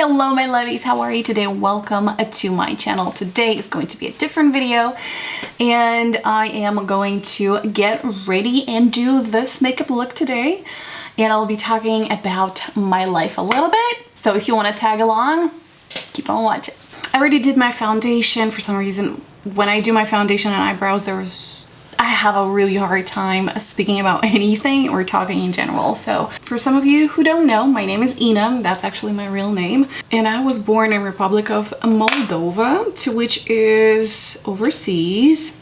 Hello my lovies, how are you today? Welcome to my channel. Today is going to be a different video and I am going to get ready and do this makeup look today, and I'll be talking about my life a little bit. So if you want to tag along, keep on watching. I already did my foundation. For some reason when I do my foundation and eyebrows, I have a really hard time speaking about anything or talking in general. So for some of you who don't know, my name is Ina. That's actually my real name. And I was born in Republic of Moldova, which is overseas.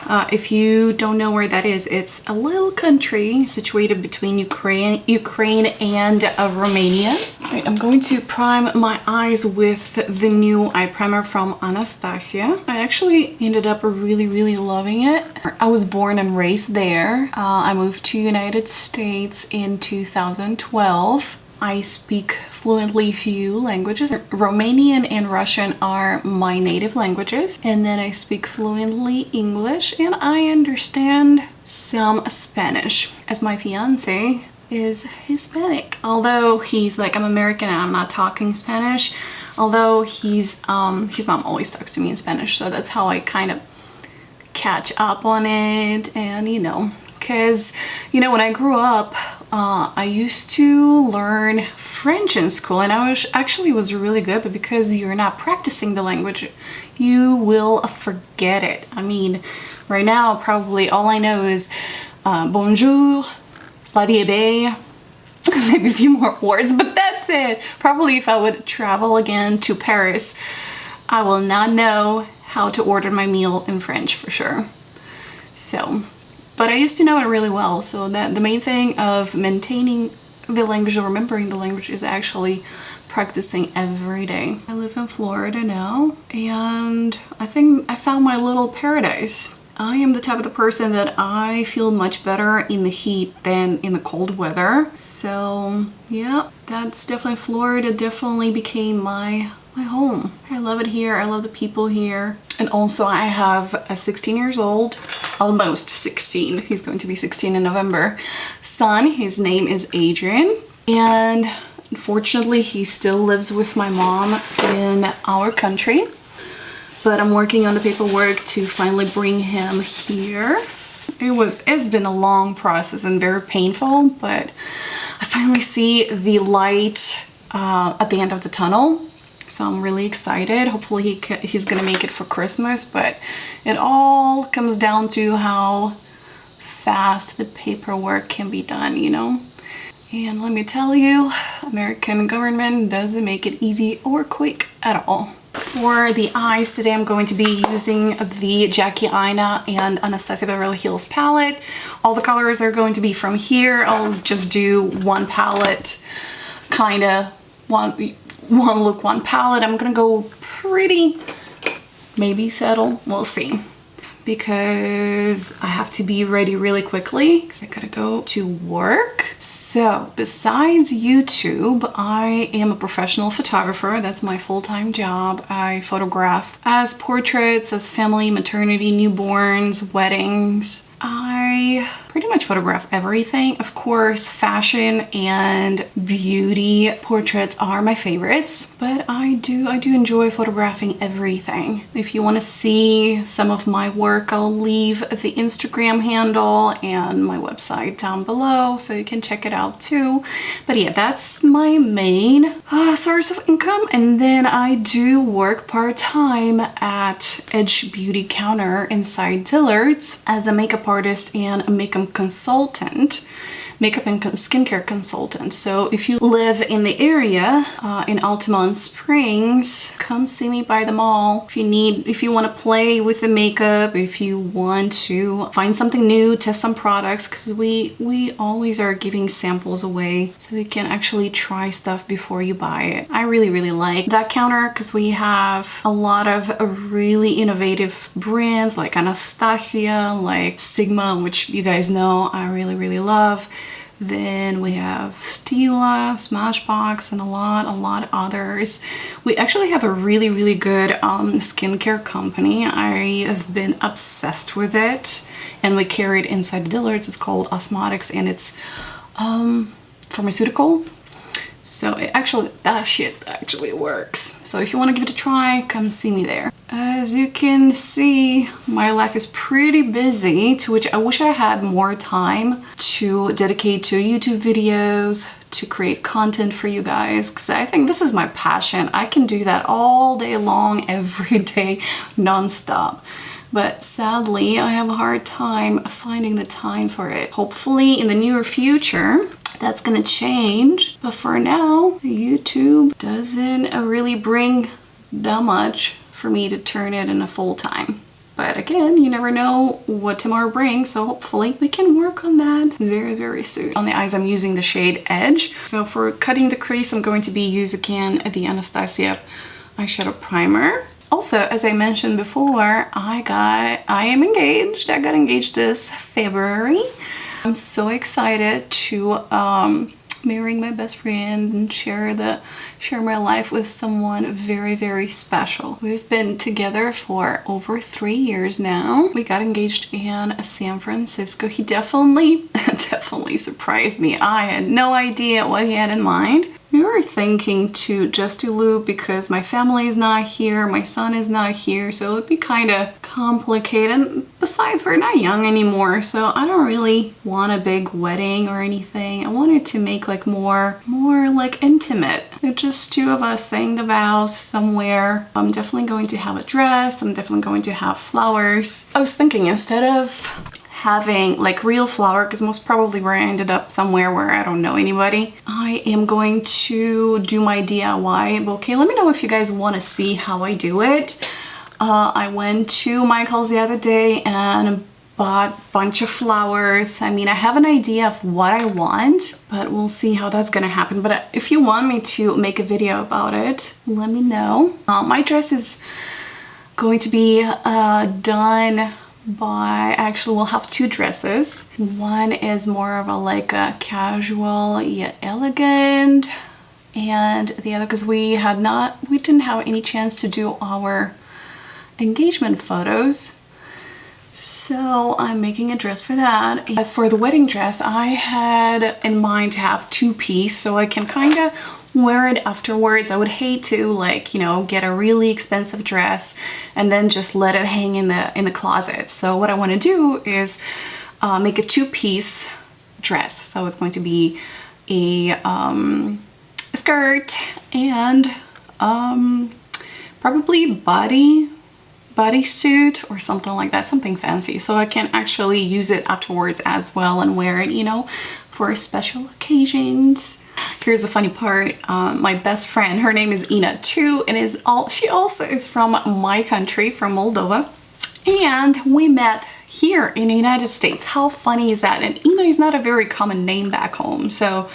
If you don't know where that is, it's a little country situated between Ukraine and Romania. Right, I'm going to prime my eyes with the new eye primer from Anastasia. I actually ended up really loving it. I was born and raised there. I moved to United States in 2012. I speak fluently few languages. Romanian and Russian are my native languages, and then I speak fluently English and I understand some Spanish, as my fiance is Hispanic. Although he's like, I'm American and I'm not talking Spanish, although his mom always talks to me in Spanish, so that's how I kind of catch up on it. And because when I grew up, I used to learn French in school and I was really good, but because you're not practicing the language, you will forget it. I mean, right now probably all I know is bonjour, la vie est belle, maybe a few more words, but that's it. Probably if I would travel again to Paris, I will not know how to order my meal in French for sure. So, but I used to know it really well, so that the main thing of maintaining the language or remembering the language is actually practicing every day. I live in Florida now, and I think I found my little paradise. I am the type of the person that I feel much better in the heat than in the cold weather. So yeah, that's definitely, Florida definitely became my home. I love it here. I love the people here. And also I have a 16 years old, almost 16. He's going to be 16 in November. Son, his name is Adrian. And unfortunately he still lives with my mom in our country. But I'm working on the paperwork to finally bring him here. It's been a long process and very painful, but I finally see the light at the end of the tunnel. So I'm really excited. Hopefully he's gonna make it for Christmas, but it all comes down to how fast the paperwork can be done, And let me tell you, American government doesn't make it easy or quick at all. For the eyes today, I'm going to be using the Jackie Aina and Anastasia Beverly Hills palette. All the colors are going to be from here. I'll just do one palette, one look, one palette. I'm gonna go pretty, maybe subtle, we'll see, because I have to be ready really quickly because I gotta go to work. So besides YouTube, I am a professional photographer. That's my full-time job. I photograph as portraits, as family, maternity, newborns, weddings. I pretty much photograph everything. Of course, fashion and beauty portraits are my favorites, but I do enjoy photographing everything. If you want to see some of my work, I'll leave the Instagram handle and my website down below so you can check it out too. But yeah, that's my main source of income. And then I do work part-time at Edge Beauty Counter inside Dillard's as a makeup artist and a makeup consultant, makeup and skincare consultant. So if you live in the area in Altamont Springs, come see me by the mall. If you want to play with the makeup, if you want to find something new, test some products, because we always are giving samples away so you can actually try stuff before you buy it. I really like that counter because we have a lot of really innovative brands like Anastasia, like Sigma, which you guys know I really love. Then we have Stila, Smashbox, and a lot others. We actually have a really good skincare company. I have been obsessed with it, and we carry it inside Dillard's. It's called Osmotics, and it's pharmaceutical. So that shit actually works. So if you want to give it a try, come see me there. As you can see, my life is pretty busy, to which I wish I had more time to dedicate to YouTube videos, to create content for you guys, because I think this is my passion. I can do that all day long, every day, non-stop. But sadly, I have a hard time finding the time for it. Hopefully in the near future, that's gonna change. But for now, YouTube doesn't really bring that much for me to turn it into full time. But again, you never know what tomorrow brings, so hopefully we can work on that very, very soon. On the eyes, I'm using the shade Edge. So for cutting the crease, I'm going to be using again the Anastasia eyeshadow primer. Also, as I mentioned before, I am engaged. I got engaged this February. I'm so excited to marrying my best friend and share my life with someone very, very special. We've been together for over 3 years now. We got engaged in San Francisco. He definitely surprised me. I had no idea what he had in mind. We were thinking to just elope because my family is not here, my son is not here, so it would be kind of complicated. And besides, we're not young anymore, so I don't really want a big wedding or anything. I wanted to make like more like intimate. It's just two of us saying the vows somewhere. I'm definitely going to have a dress. I'm definitely going to have flowers. I was thinking instead of having like real flower, because most probably where I ended up somewhere where I don't know anybody, I am going to do my DIY bouquet. Let me know if you guys want to see how I do it. I went to Michael's the other day and bought a bunch of flowers. I mean, I have an idea of what I want, but we'll see how that's gonna happen. But if you want me to make a video about it, let me know. My dress is going to be done by, actually we'll have two dresses. One is more of a like a casual yet elegant, and the other, because we didn't have any chance to do our engagement photos, so I'm making a dress for that. As for the wedding dress, I had in mind to have two-piece so I can kind of wear it afterwards. I would hate to, like, you know, get a really expensive dress and then just let it hang in the closet. So what I want to do is make a two-piece dress. So it's going to be a skirt and probably bodysuit or something like that, something fancy, so I can actually use it afterwards as well and wear it, you know, for special occasions. Here's the funny part. My best friend, her name is Ina too, and she also is from my country, from Moldova, and we met here in the United States. How funny is that? And Ina is not a very common name back home, so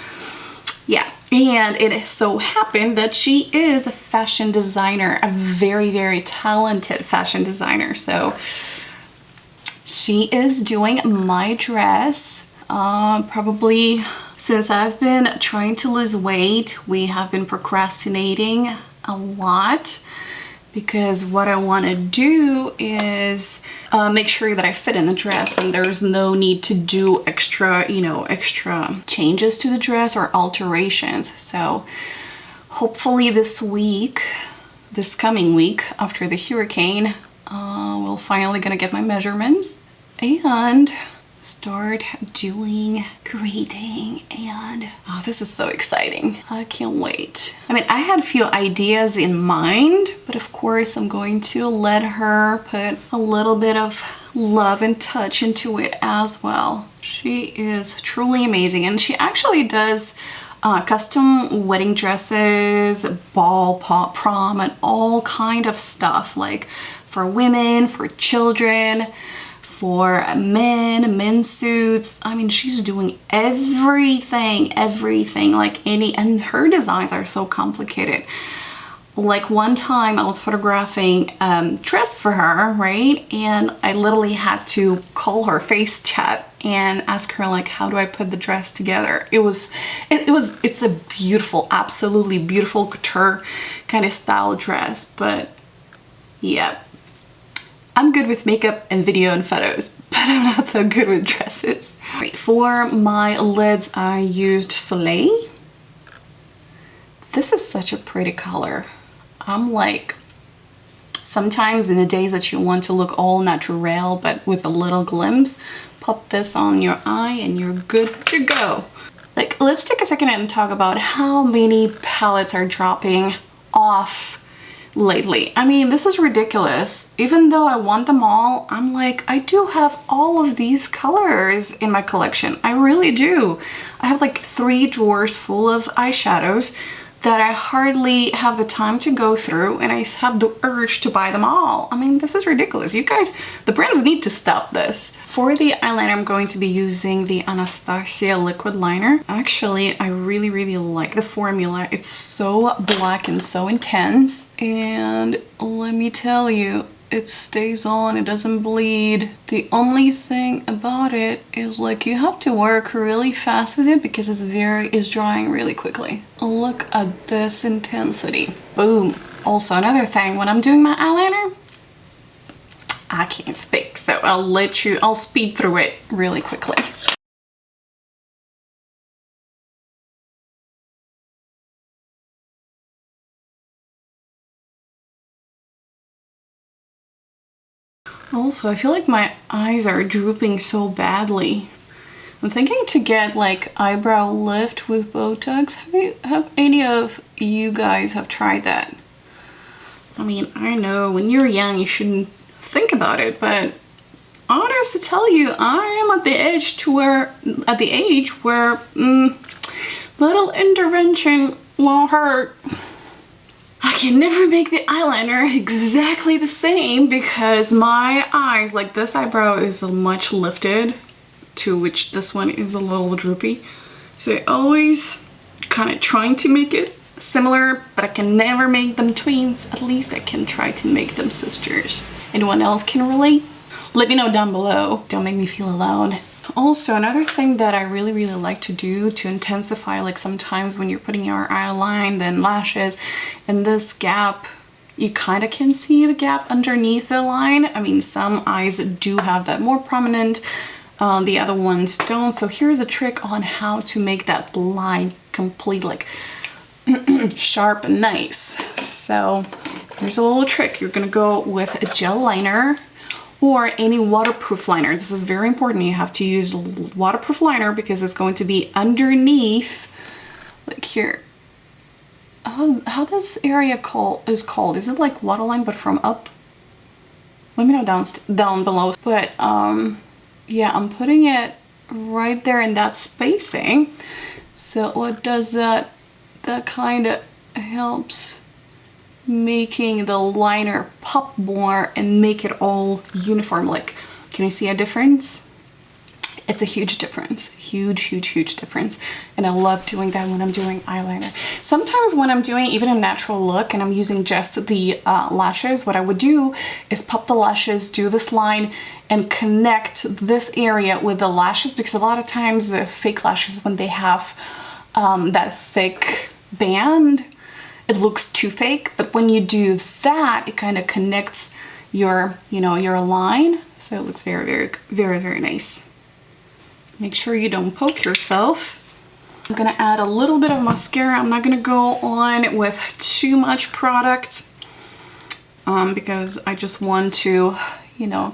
yeah. And it so happened that she is a fashion designer, a very, very talented fashion designer. So she is doing my dress. Probably since I've been trying to lose weight, we have been procrastinating a lot, because what I want to do is make sure that I fit in the dress and there's no need to do extra, you know, extra changes to the dress or alterations. So hopefully this coming week after the hurricane, we'll finally gonna get my measurements and start doing grading, and oh, this is so exciting. I can't wait. I mean, I had a few ideas in mind, but of course I'm going to let her put a little bit of love and touch into it as well. She is truly amazing, and she actually does custom wedding dresses, ball, prom, and all kind of stuff, like for women, for children, for men's suits. I mean, she's doing everything, like and her designs are so complicated. Like one time I was photographing dress for her, right? And I literally had to call her, face chat, and ask her like, how do I put the dress together? It's a beautiful, absolutely beautiful couture kind of style dress, but yeah. I'm good with makeup and video and photos, but I'm not so good with dresses. Right, for my lids, I used Soleil. This is such a pretty color. I'm like, sometimes in the days that you want to look all natural but with a little glimpse, pop this on your eye and you're good to go. Like, let's take a second and talk about how many palettes are dropping off lately. I mean, this is ridiculous. Even though I want them all, I'm like, I do have all of these colors in my collection. I really do. I have like 3 drawers full of eyeshadows that I hardly have the time to go through, and I have the urge to buy them all. I mean, this is ridiculous. You guys, the brands need to stop this. For the eyeliner, I'm going to be using the Anastasia liquid liner. Actually, I really like the formula. It's so black and so intense, and let me tell you, it stays on, it doesn't bleed. The only thing about it is like you have to work really fast with it because it's drying really quickly. Look at this intensity. Boom. Also, another thing, when I'm doing my eyeliner, I can't speak, so I'll speed through it really quickly. Also, I feel like my eyes are drooping so badly. I'm thinking to get like eyebrow lift with Botox. Have any of you guys have tried that? I mean, I know when you're young you shouldn't think about it, but honest to tell you, I am at the age where little intervention won't hurt. I can never make the eyeliner exactly the same because my eyes, like this eyebrow is much lifted, to which this one is a little droopy. So I always kind of trying to make it similar, but I can never make them twins. At least I can try to make them sisters. Anyone else can relate? Let me know down below. Don't make me feel alone. Also, another thing that I really like to do to intensify, like sometimes when you're putting your eyeline, then lashes, and this gap, you kind of can see the gap underneath the line. I mean, some eyes do have that more prominent, the other ones don't. So here's a trick on how to make that line complete, like sharp and nice. So here's a little trick. You're gonna go with a gel liner or any waterproof liner. This is very important. You have to use waterproof liner because it's going to be underneath, like here. How this area is called? Is it like waterline but from up? Let me know down below. But yeah, I'm putting it right there in that spacing. So what does that kind of helps making the liner pop more and make it all uniform. Like, can you see a difference? It's a huge difference, huge difference. And I love doing that when I'm doing eyeliner. Sometimes when I'm doing even a natural look and I'm using just the lashes, what I would do is pop the lashes, do this line, and connect this area with the lashes, because a lot of times the fake lashes, when they have that thick band, it looks too fake. But when you do that, it kind of connects your, your line. So it looks very nice. Make sure you don't poke yourself. I'm gonna add a little bit of mascara. I'm not gonna go on with too much product because I just want to,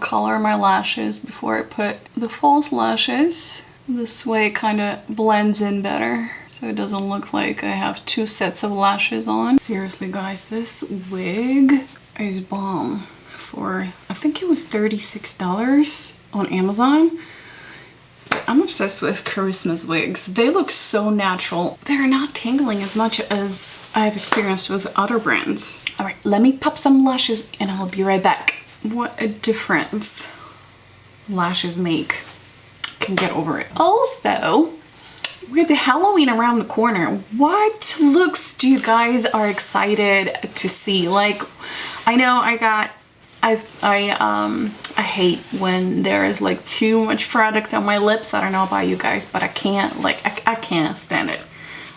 color my lashes before I put the false lashes. This way it kind of blends in better, so it doesn't look like I have 2 sets of lashes on. Seriously guys, this wig is bomb. For, I think it was $36 on Amazon. I'm obsessed with Charisma's wigs. They look so natural. They're not tangling as much as I've experienced with other brands. All right, let me pop some lashes and I'll be right back. What a difference lashes make. Can get over it. Also, with the Halloween around the corner, what looks do you guys are excited to see? Like, I know I hate when there is like too much product on my lips. I don't know about you guys, but I can't, like, I can't stand it.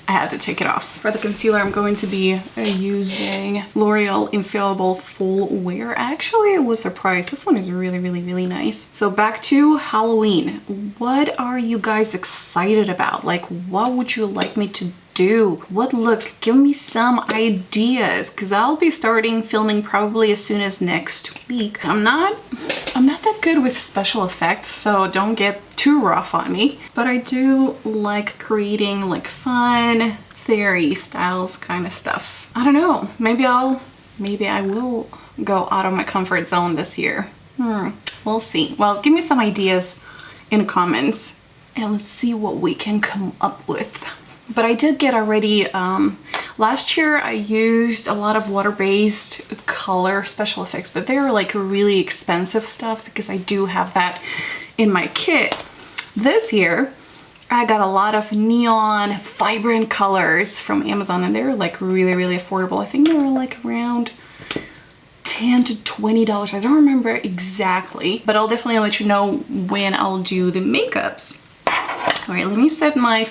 I have to take it off. For the concealer, I'm going to be using L'Oreal Infallible Full Wear. Actually, I was surprised. This one is really nice. So back to Halloween. What are you guys excited about? Like, what would you like me to do? What looks? Give me some ideas, because I'll be starting filming probably as soon as next week. I'm not that good with special effects, so don't get too rough on me. But I do like creating like fun fairy styles kind of stuff. I don't know. Maybe I will go out of my comfort zone this year. We'll see. Well, give me some ideas in the comments and let's see what we can come up with. But I did get already, last year I used a lot of water-based color special effects, but they were like really expensive stuff because I do have that in my kit. This year, I got a lot of neon, vibrant colors from Amazon, and they're like really, really affordable. I think they were like around $10 to $20. I don't remember exactly, but I'll definitely let you know when I'll do the makeups. All right, let me set my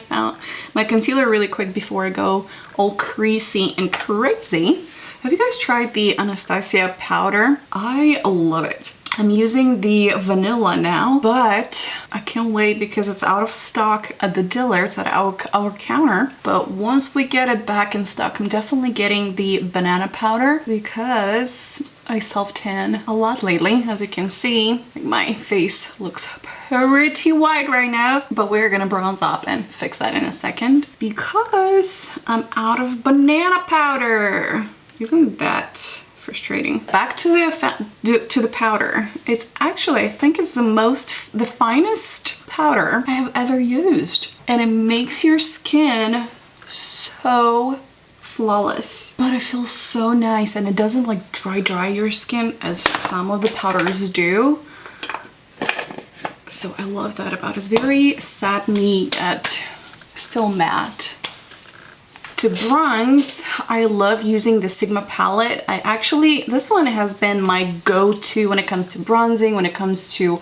concealer really quick before I go all creasy and crazy. Have you guys tried the Anastasia powder? I love it. I'm using the vanilla now, but I can't wait because it's out of stock at the dealers at our counter. But once we get it back in stock, I'm definitely getting the banana powder because I self-tan a lot lately. As you can see, my face looks pretty white right now, but we're gonna bronze up and fix that in a second because I'm out of banana powder. Isn't that frustrating? Back to the powder. It's actually, I think it's the finest powder I have ever used, and it makes your skin so flawless, but it feels so nice, and it doesn't like dry your skin as some of the powders do. So I love that about it. It's very satiny yet still matte. To bronze, I love using the Sigma palette. This one has been my go-to when it comes to bronzing, when it comes to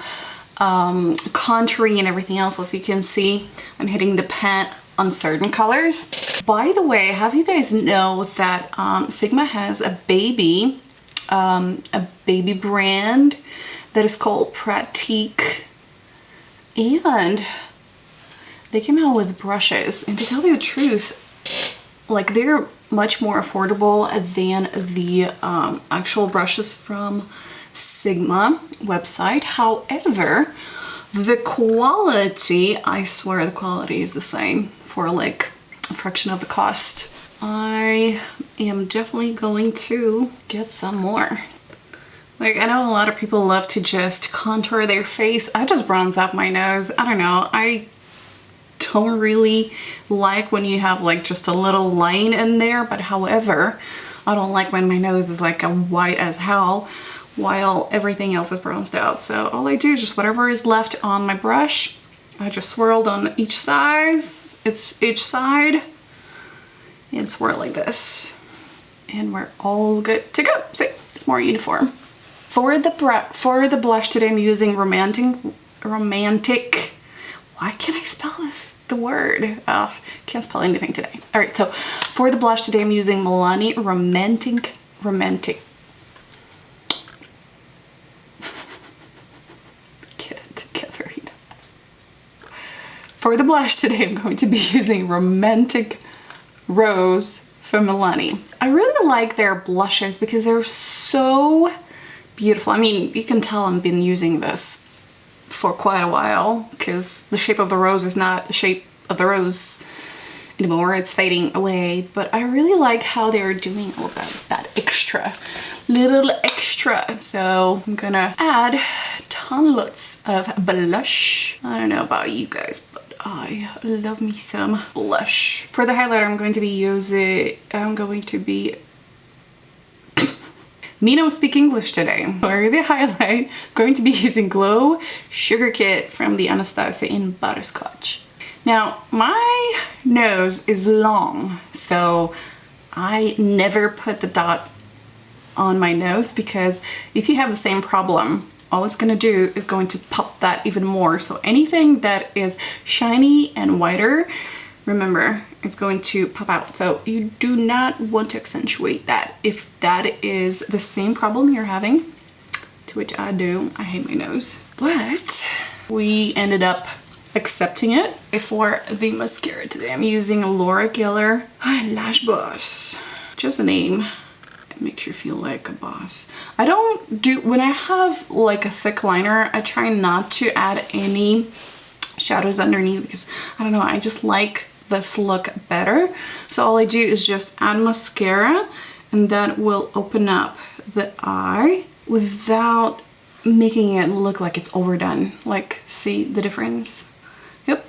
contouring and everything else. As you can see, I'm hitting the pan on certain colors. By the way, have you guys know that Sigma has a baby brand that is called Pratique, and they came out with brushes, and to tell you the truth, like they're much more affordable than the actual brushes from Sigma website. However, the quality, I swear the quality is the same for like a fraction of the cost. I am definitely going to get some more. Like, I know a lot of people love to just contour their face. I just bronze up my nose. I don't know. I don't really like when you have like just a little line in there, but however, I don't like when my nose is like a white as hell while everything else is bronzed out. So all I do is just whatever is left on my brush, I just swirled on each side, and swirl like this, and we're all good to go. See, it's more uniform. For the blush today, I'm using romantic. Why can't I spell the word? Can't spell anything today. All right, so for the blush today, I'm using Milani Romantic. Get it together. For the blush today, I'm going to be using Romantic Rose from Milani. I really like their blushes because they're so beautiful. I mean, you can tell I've been using this for quite a while because the shape of the rose is not the shape of the rose anymore. It's fading away, but I really like how they're doing all that little extra. So I'm gonna add tons of blush. I don't know about you guys, but I love me some blush. For the highlighter, I'm going to be me don't speak English today. For the highlight, I'm going to be using Glow Sugar Kit from the Anastasia in Butterscotch. Now, my nose is long, so I never put the dot on my nose because if you have the same problem, all it's gonna do is going to pop that even more. So anything that is shiny and whiter, remember, it's going to pop out. So you do not want to accentuate that. If that is the same problem you're having, to which I do, I hate my nose. But we ended up accepting it. For the mascara today, I'm using Laura Geller Eyelash Boss. Just a name. It makes you feel like a boss. I don't do, when I have like a thick liner, I try not to add any shadows underneath because I don't know, I just like this look better. So all I do is just add mascara, and that will open up the eye without making it look like it's overdone. Like, see the difference? Yep.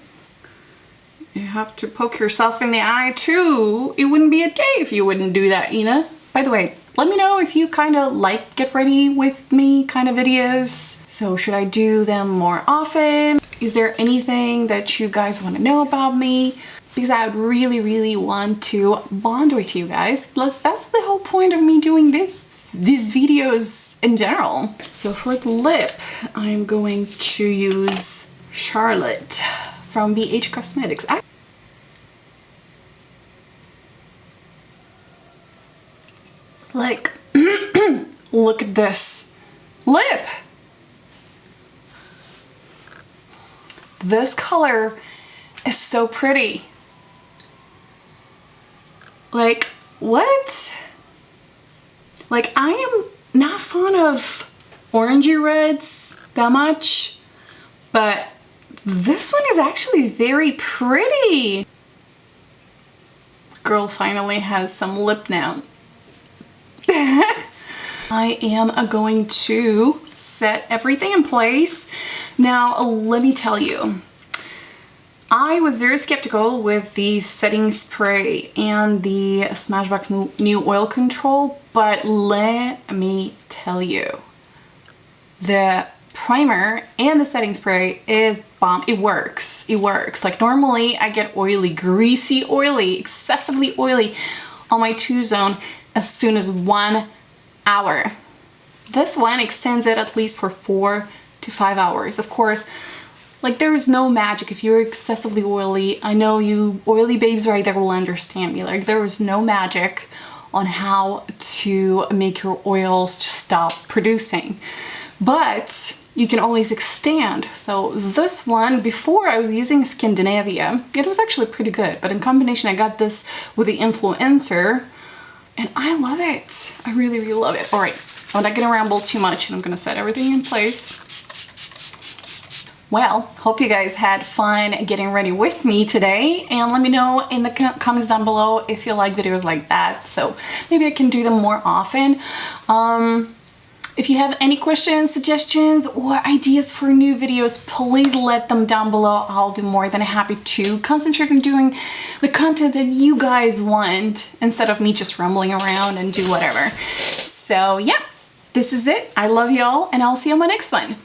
You have to poke yourself in the eye too. It wouldn't be a day if you wouldn't do that, Ina. By the way, let me know if you kind of like get ready with me kind of videos. So should I do them more often? Is there anything that you guys want to know about me? Because I would really want to bond with you guys. Plus, that's the whole point of me doing these videos in general. So for the lip, I'm going to use Charlette from ABH Cosmetics. Like, look at this lip. This color is so pretty. Like, what? Like, I am not fond of orangey reds that much, but this one is actually very pretty. This girl finally has some lip now. I am going to set everything in place. Now, let me tell you, I was very skeptical with the setting spray and the Smashbox new oil control, but let me tell you, the primer and the setting spray is bomb. It works. It works. Like, normally I get oily, greasy, oily, excessively oily on my T-zone as soon as 1 hour. This one extends it at least for 4 to 5 hours. Of course, like, there's no magic if you're excessively oily. I know you oily babes right there will understand me. Like, there is no magic on how to make your oils to stop producing, but you can always extend. So this one, before I was using Scandinavia, it was actually pretty good, but in combination I got this with the influencer and I love it. I really love it. All right, I'm not gonna ramble too much and I'm gonna set everything in place. Well, hope you guys had fun getting ready with me today, and let me know in the comments down below if you like videos like that, so maybe I can do them more often. If you have any questions, suggestions, or ideas for new videos, please let them down below. I'll be more than happy to concentrate on doing the content that you guys want instead of me just rumbling around and do whatever. So yeah, this is it. I love y'all, and I'll see you on my next one.